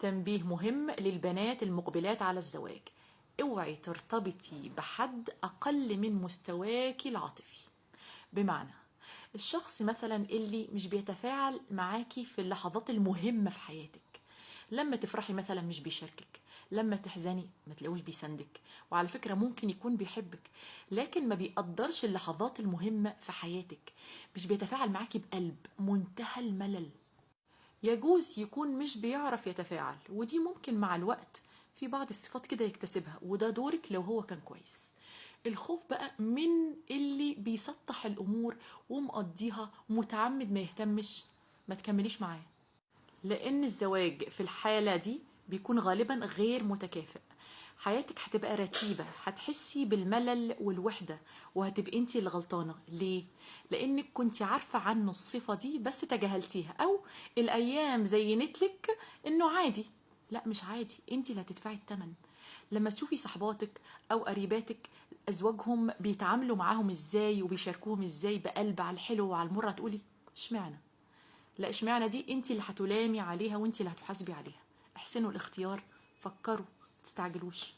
تنبيه مهم للبنات المقبلات على الزواج: اوعي ترتبطي بحد أقل من مستواك العاطفي. بمعنى، الشخص مثلا اللي مش بيتفاعل معاكي في اللحظات المهمة في حياتك. لما تفرحي مثلا مش بيشاركك، لما تحزني ما تلاقوش بيساندك. وعلى فكرة ممكن يكون بيحبك لكن ما بيقدرش اللحظات المهمة في حياتك، مش بيتفاعل معاكي بقلب، منتهى الملل. يجوز يكون مش بيعرف يتفاعل، ودي ممكن مع الوقت في بعض الصفات كده يكتسبها، وده دورك لو هو كان كويس. الخوف بقى من اللي بيسطح الأمور ومقضيها متعمد ما يهتمش، ما تكمليش معاه، لأن الزواج في الحالة دي بيكون غالبا غير متكافئ. حياتك هتبقى رتيبة، هتحسي بالملل والوحدة، وهتبقى انتي اللي غلطانة. ليه؟ لأنك كنتي عارفة عنه الصفة دي بس تجاهلتيها، أو الأيام زينتلك إنه عادي. لا، مش عادي، انتي اللي هتدفعي التمن. لما تشوفي صحباتك أو قريباتك أزواجهم بيتعاملوا معاهم ازاي وبيشاركوهم ازاي بقلب على الحلو وعلى المر، هتقولي اشمعنى؟ لا، اشمعنى دي انت اللي هتلامي عليها وانت اللي هتحاسبي عليها. احسنوا الاختيار، فكروا، متستعجلوش.